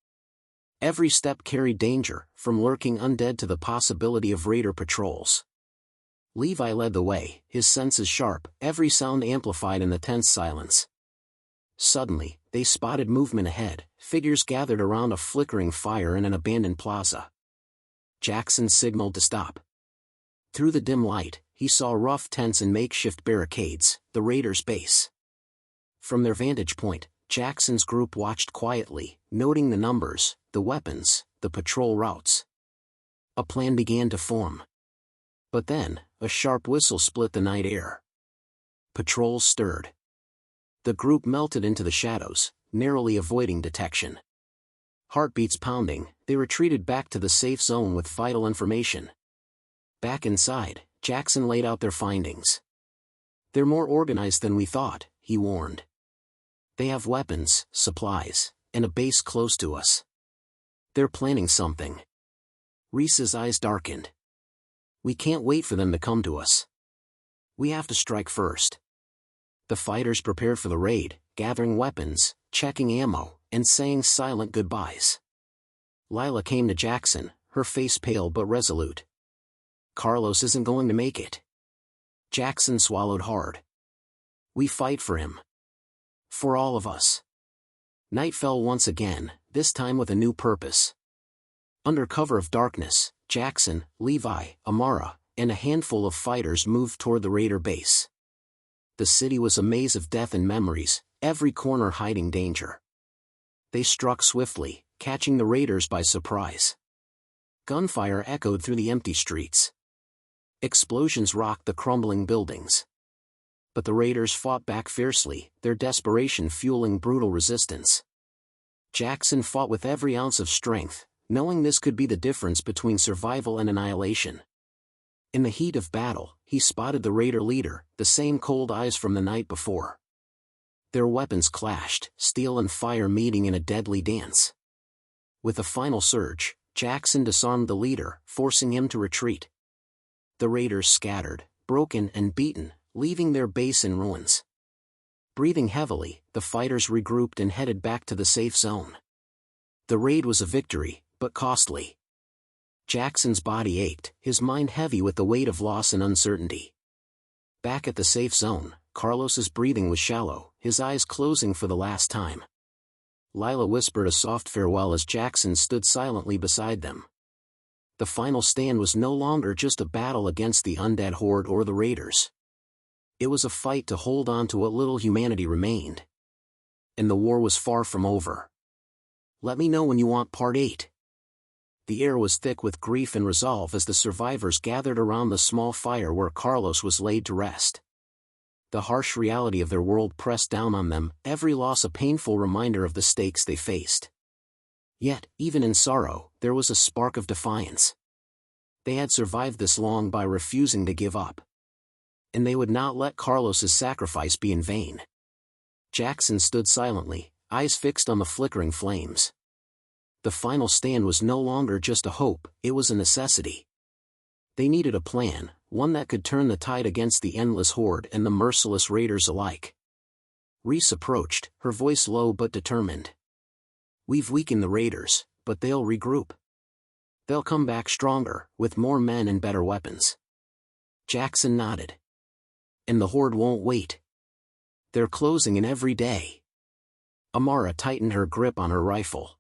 Every step carried danger, from lurking undead to the possibility of raider patrols. Levi led the way, his senses sharp, every sound amplified in the tense silence. Suddenly, they spotted movement ahead, figures gathered around a flickering fire in an abandoned plaza. Jackson signaled to stop. Through the dim light, he saw rough tents and makeshift barricades, the raiders' base. From their vantage point, Jackson's group watched quietly, noting the numbers, the weapons, the patrol routes. A plan began to form. But then, a sharp whistle split the night air. Patrols stirred. The group melted into the shadows, narrowly avoiding detection. Heartbeats pounding, they retreated back to the safe zone with vital information. Back inside, Jackson laid out their findings. "They're more organized than we thought," he warned. "They have weapons, supplies, and a base close to us. They're planning something." Reese's eyes darkened. "We can't wait for them to come to us. We have to strike first." The fighters prepared for the raid, gathering weapons, checking ammo, and saying silent goodbyes. Lila came to Jackson, her face pale but resolute. "Carlos isn't going to make it." Jackson swallowed hard. "We fight for him. For all of us." Night fell once again, this time with a new purpose. Under cover of darkness, Jackson, Levi, Amara, and a handful of fighters moved toward the raider base. The city was a maze of death and memories, every corner hiding danger. They struck swiftly, catching the raiders by surprise. Gunfire echoed through the empty streets. Explosions rocked the crumbling buildings. But the raiders fought back fiercely, their desperation fueling brutal resistance. Jackson fought with every ounce of strength, knowing this could be the difference between survival and annihilation. In the heat of battle, he spotted the raider leader, the same cold eyes from the night before. Their weapons clashed, steel and fire meeting in a deadly dance. With a final surge, Jackson disarmed the leader, forcing him to retreat. The raiders scattered, broken and beaten, leaving their base in ruins. Breathing heavily, the fighters regrouped and headed back to the safe zone. The raid was a victory, but costly. Jackson's body ached, his mind heavy with the weight of loss and uncertainty. Back at the safe zone, Carlos's breathing was shallow, his eyes closing for the last time. Lila whispered a soft farewell as Jackson stood silently beside them. The final stand was no longer just a battle against the undead horde or the raiders. It was a fight to hold on to what little humanity remained. And the war was far from over. Let me know when you want Part 8. The air was thick with grief and resolve as the survivors gathered around the small fire where Carlos was laid to rest. The harsh reality of their world pressed down on them, every loss a painful reminder of the stakes they faced. Yet, even in sorrow, there was a spark of defiance. They had survived this long by refusing to give up. And they would not let Carlos's sacrifice be in vain. Jackson stood silently, eyes fixed on the flickering flames. The final stand was no longer just a hope, it was a necessity. They needed a plan, one that could turn the tide against the endless horde and the merciless raiders alike. Reese approached, her voice low but determined. We've weakened the raiders, but they'll regroup. They'll come back stronger, with more men and better weapons. Jackson nodded. And the horde won't wait. They're closing in every day. Amara tightened her grip on her rifle.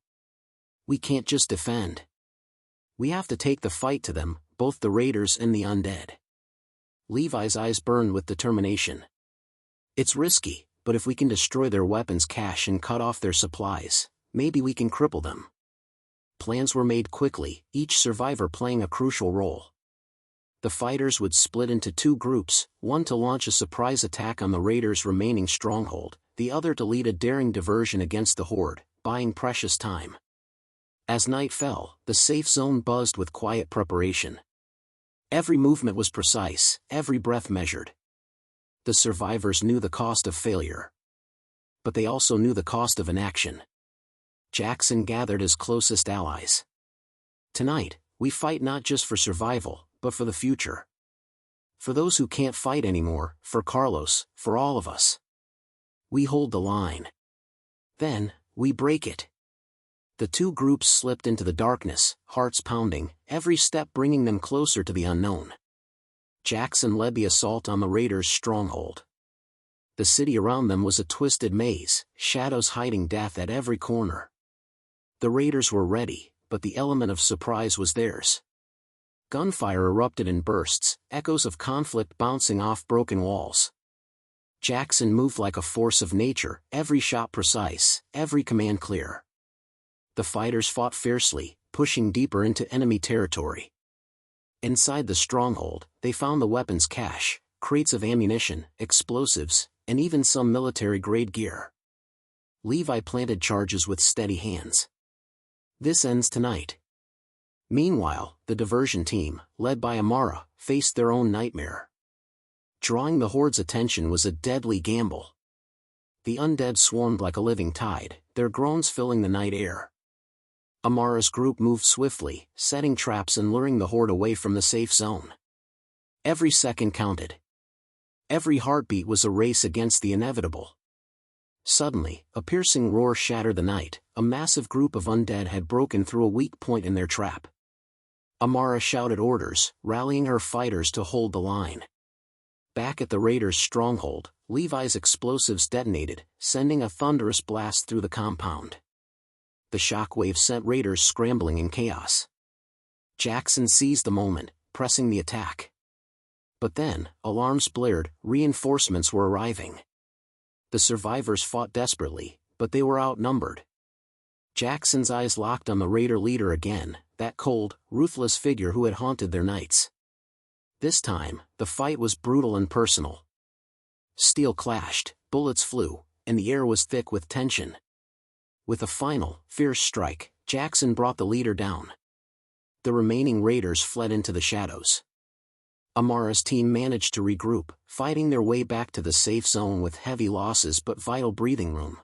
We can't just defend. We have to take the fight to them, both the raiders and the undead. Levi's eyes burned with determination. It's risky, but if we can destroy their weapons cache and cut off their supplies, maybe we can cripple them. Plans were made quickly, each survivor playing a crucial role. The fighters would split into two groups, one to launch a surprise attack on the raiders' remaining stronghold, the other to lead a daring diversion against the horde, buying precious time. As night fell, the safe zone buzzed with quiet preparation. Every movement was precise, every breath measured. The survivors knew the cost of failure. But they also knew the cost of inaction. Jackson gathered his closest allies. Tonight, we fight not just for survival, but for the future. For those who can't fight anymore, for Carlos, for all of us. We hold the line. Then, we break it. The two groups slipped into the darkness, hearts pounding, every step bringing them closer to the unknown. Jackson led the assault on the raiders' stronghold. The city around them was a twisted maze, shadows hiding death at every corner. The raiders were ready, but the element of surprise was theirs. Gunfire erupted in bursts, echoes of conflict bouncing off broken walls. Jackson moved like a force of nature, every shot precise, every command clear. The fighters fought fiercely, pushing deeper into enemy territory. Inside the stronghold, they found the weapons cache, crates of ammunition, explosives, and even some military-grade gear. Levi planted charges with steady hands. This ends tonight. Meanwhile, the diversion team, led by Amara, faced their own nightmare. Drawing the horde's attention was a deadly gamble. The undead swarmed like a living tide, their groans filling the night air. Amara's group moved swiftly, setting traps and luring the horde away from the safe zone. Every second counted. Every heartbeat was a race against the inevitable. Suddenly, a piercing roar shattered the night. A massive group of undead had broken through a weak point in their trap. Amara shouted orders, rallying her fighters to hold the line. Back at the raiders' stronghold, Levi's explosives detonated, sending a thunderous blast through the compound. The shockwave sent raiders scrambling in chaos. Jackson seized the moment, pressing the attack. But then, alarms blared, reinforcements were arriving. The survivors fought desperately, but they were outnumbered. Jackson's eyes locked on the raider leader again, that cold, ruthless figure who had haunted their nights. This time, the fight was brutal and personal. Steel clashed, bullets flew, and the air was thick with tension. With a final, fierce strike, Jackson brought the leader down. The remaining raiders fled into the shadows. Amara's team managed to regroup, fighting their way back to the safe zone with heavy losses but vital breathing room.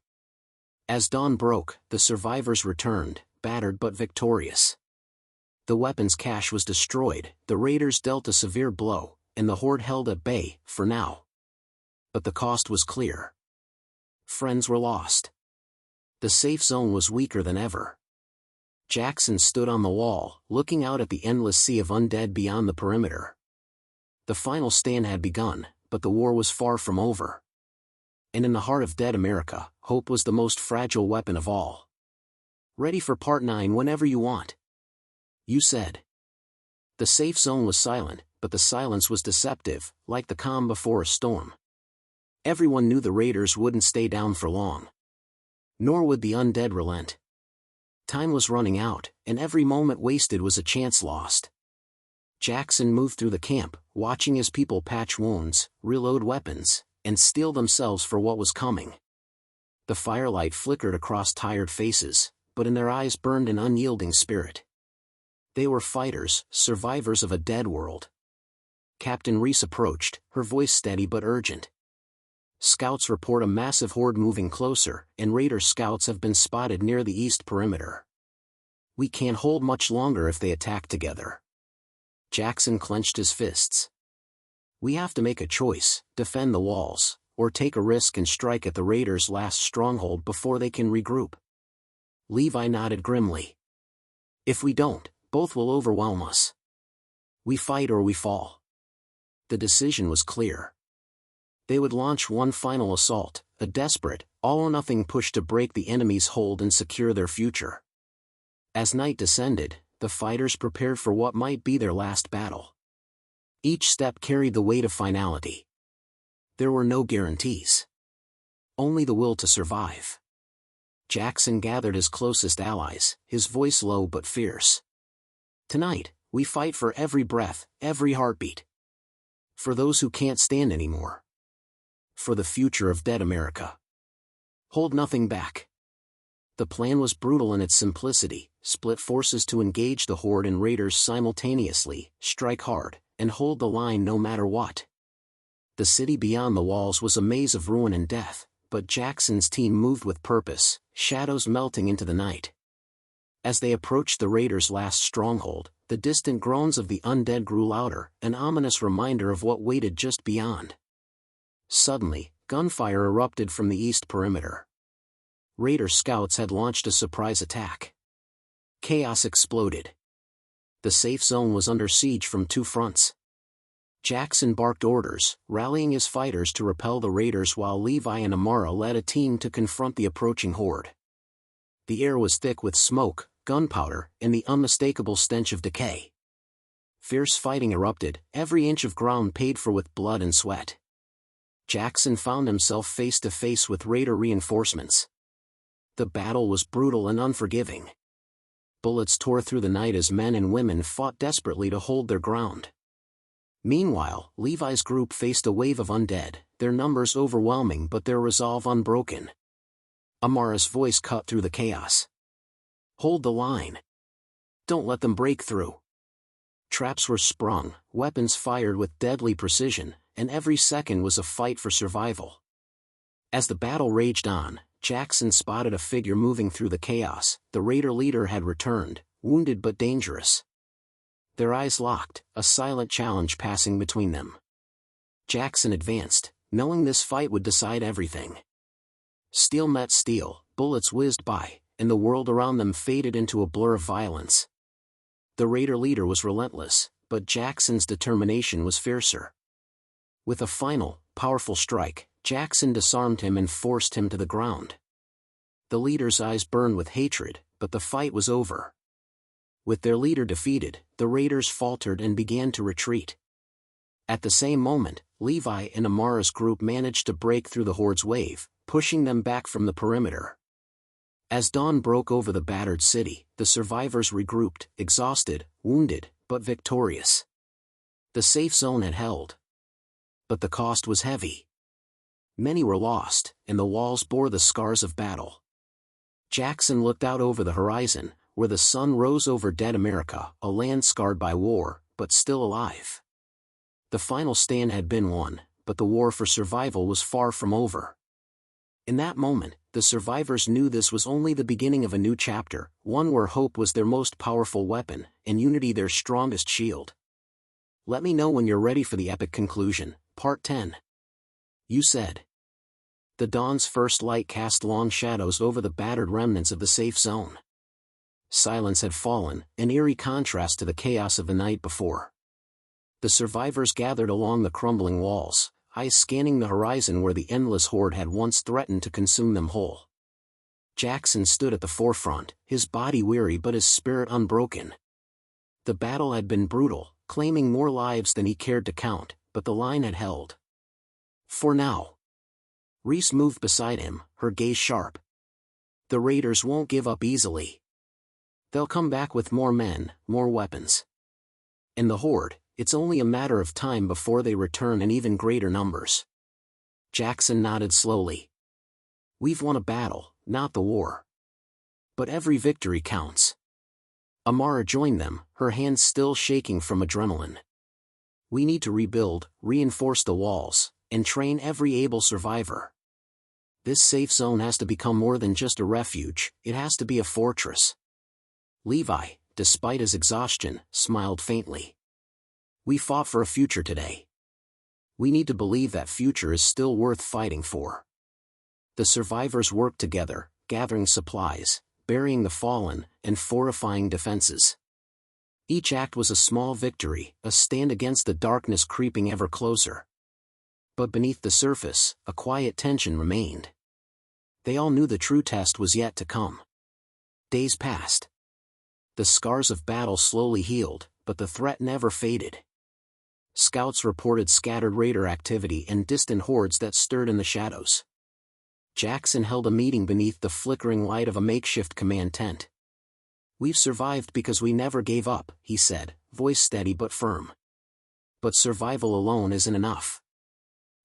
As dawn broke, the survivors returned, battered but victorious. The weapons cache was destroyed, the raiders dealt a severe blow, and the Horde held at bay, for now. But the cost was clear. Friends were lost. The safe zone was weaker than ever. Jackson stood on the wall, looking out at the endless sea of undead beyond the perimeter. The final stand had begun, but the war was far from over. And in the heart of dead America, hope was the most fragile weapon of all. "Ready for part 9 whenever you want," you said. The safe zone was silent, but the silence was deceptive, like the calm before a storm. Everyone knew the raiders wouldn't stay down for long. Nor would the undead relent. Time was running out, and every moment wasted was a chance lost. Jackson moved through the camp, watching his people patch wounds, reload weapons, and steel themselves for what was coming. The firelight flickered across tired faces, but in their eyes burned an unyielding spirit. They were fighters, survivors of a dead world. Captain Reese approached, her voice steady but urgent. "Scouts report a massive horde moving closer, and raider scouts have been spotted near the east perimeter. We can't hold much longer if they attack together." Jackson clenched his fists. "We have to make a choice, defend the walls, or take a risk and strike at the raiders' last stronghold before they can regroup." Levi nodded grimly. "If we don't, both will overwhelm us. We fight or we fall." The decision was clear. They would launch one final assault, a desperate, all-or-nothing push to break the enemy's hold and secure their future. As night descended, the fighters prepared for what might be their last battle. Each step carried the weight of finality. There were no guarantees. Only the will to survive. Jackson gathered his closest allies, his voice low but fierce. "Tonight, we fight for every breath, every heartbeat. For those who can't stand anymore. For the future of dead America. Hold nothing back." The plan was brutal in its simplicity: split forces to engage the Horde and raiders simultaneously, strike hard, and hold the line no matter what. The city beyond the walls was a maze of ruin and death, but Jackson's team moved with purpose, shadows melting into the night. As they approached the raiders' last stronghold, the distant groans of the undead grew louder, an ominous reminder of what waited just beyond. Suddenly, gunfire erupted from the east perimeter. Raider scouts had launched a surprise attack. Chaos exploded. The safe zone was under siege from two fronts. Jackson barked orders, rallying his fighters to repel the raiders while Levi and Amara led a team to confront the approaching horde. The air was thick with smoke, gunpowder, and the unmistakable stench of decay. Fierce fighting erupted, every inch of ground paid for with blood and sweat. Jackson found himself face to face with raider reinforcements. The battle was brutal and unforgiving. Bullets tore through the night as men and women fought desperately to hold their ground. Meanwhile, Levi's group faced a wave of undead, their numbers overwhelming but their resolve unbroken. Amara's voice cut through the chaos. "Hold the line. Don't let them break through." Traps were sprung, weapons fired with deadly precision, and every second was a fight for survival. As the battle raged on, Jackson spotted a figure moving through the chaos. The raider leader had returned, wounded but dangerous. Their eyes locked, a silent challenge passing between them. Jackson advanced, knowing this fight would decide everything. Steel met steel, bullets whizzed by, and the world around them faded into a blur of violence. The raider leader was relentless, but Jackson's determination was fiercer. With a final, powerful strike, Jackson disarmed him and forced him to the ground. The leader's eyes burned with hatred, but the fight was over. With their leader defeated, the raiders faltered and began to retreat. At the same moment, Levi and Amara's group managed to break through the horde's wave, pushing them back from the perimeter. As dawn broke over the battered city, the survivors regrouped, exhausted, wounded, but victorious. The safe zone had held. But the cost was heavy. Many were lost, and the walls bore the scars of battle. Jackson looked out over the horizon, where the sun rose over dead America, a land scarred by war, but still alive. The final stand had been won, but the war for survival was far from over. In that moment, the survivors knew this was only the beginning of a new chapter, one where hope was their most powerful weapon, and unity their strongest shield. Let me know when you're ready for the epic conclusion. Part 10. You said. The dawn's first light cast long shadows over the battered remnants of the safe zone. Silence had fallen, an eerie contrast to the chaos of the night before. The survivors gathered along the crumbling walls, eyes scanning the horizon where the endless horde had once threatened to consume them whole. Jackson stood at the forefront, his body weary but his spirit unbroken. The battle had been brutal, claiming more lives than he cared to count, but the line had held. For now. Reese moved beside him, her gaze sharp. The raiders won't give up easily. They'll come back with more men, more weapons. And the horde, it's only a matter of time before they return in even greater numbers. Jackson nodded slowly. We've won a battle, not the war. But every victory counts. Amara joined them, her hands still shaking from adrenaline. We need to rebuild, reinforce the walls, and train every able survivor. This safe zone has to become more than just a refuge, it has to be a fortress. Levi, despite his exhaustion, smiled faintly. We fought for a future today. We need to believe that future is still worth fighting for. The survivors worked together, gathering supplies, burying the fallen, and fortifying defenses. Each act was a small victory, a stand against the darkness creeping ever closer. But beneath the surface, a quiet tension remained. They all knew the true test was yet to come. Days passed. The scars of battle slowly healed, but the threat never faded. Scouts reported scattered raider activity and distant hordes that stirred in the shadows. Jackson held a meeting beneath the flickering light of a makeshift command tent. We've survived because we never gave up, he said, voice steady but firm. But survival alone isn't enough.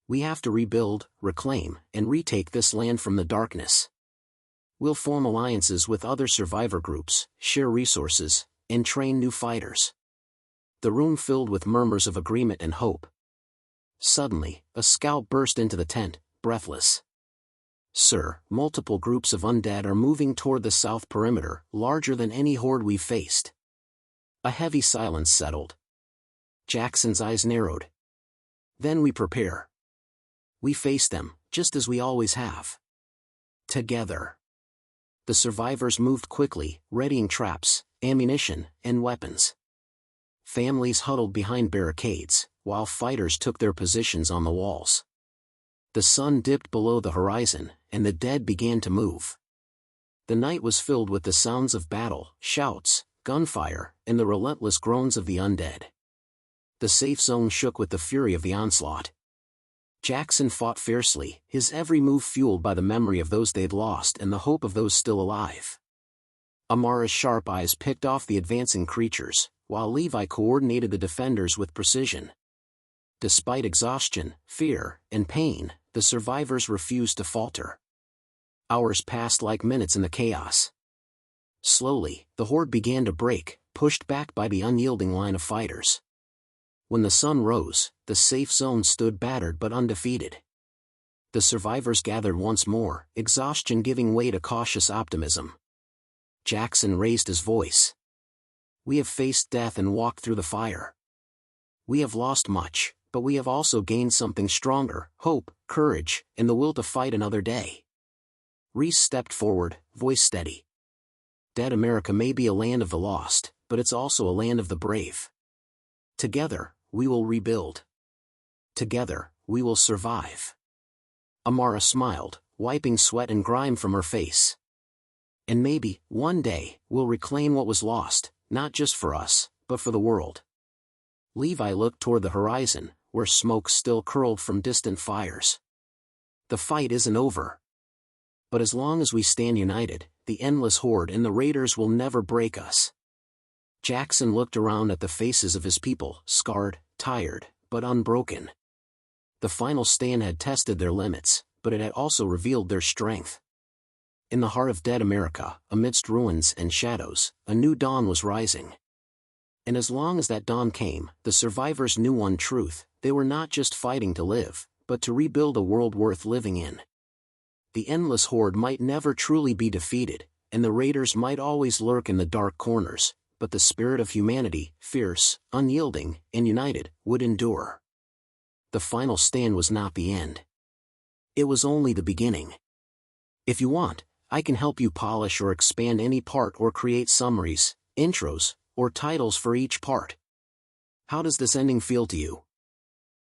We have to rebuild, reclaim, and retake this land from the darkness. We'll form alliances with other survivor groups, share resources, and train new fighters. The room filled with murmurs of agreement and hope. Suddenly, a scout burst into the tent, breathless. Sir, multiple groups of undead are moving toward the south perimeter, larger than any horde we've faced. A heavy silence settled. Jackson's eyes narrowed. Then we prepare. We face them, just as we always have. Together. The survivors moved quickly, readying traps, ammunition, and weapons. Families huddled behind barricades, while fighters took their positions on the walls. The sun dipped below the horizon, and the dead began to move. The night was filled with the sounds of battle, shouts, gunfire, and the relentless groans of the undead. The safe zone shook with the fury of the onslaught. Jackson fought fiercely, his every move fueled by the memory of those they'd lost and the hope of those still alive. Amara's sharp eyes picked off the advancing creatures, while Levi coordinated the defenders with precision. Despite exhaustion, fear, and pain, the survivors refused to falter. Hours passed like minutes in the chaos. Slowly, the horde began to break, pushed back by the unyielding line of fighters. When the sun rose, the safe zone stood battered but undefeated. The survivors gathered once more, exhaustion giving way to cautious optimism. Jackson raised his voice. We have faced death and walked through the fire. We have lost much, but we have also gained something stronger, hope, courage, and the will to fight another day. Reese stepped forward, voice steady. Dead America may be a land of the lost, but it's also a land of the brave. Together, we will rebuild. Together, we will survive. Amara smiled, wiping sweat and grime from her face. And maybe, one day, we'll reclaim what was lost, not just for us, but for the world. Levi looked toward the horizon, where smoke still curled from distant fires. The fight isn't over. But as long as we stand united, the endless horde and the raiders will never break us. Jackson looked around at the faces of his people, scarred, tired, but unbroken. The final stand had tested their limits, but it had also revealed their strength. In the heart of dead America, amidst ruins and shadows, a new dawn was rising. And as long as that dawn came, the survivors knew one truth: They were not just fighting to live, but to rebuild a world worth living in. The endless horde might never truly be defeated, and the raiders might always lurk in the dark corners, but the spirit of humanity, fierce, unyielding, and united, would endure. The final stand was not the end. It was only the beginning. If you want, I can help you polish or expand any part or create summaries, intros, or titles for each part. How does this ending feel to you?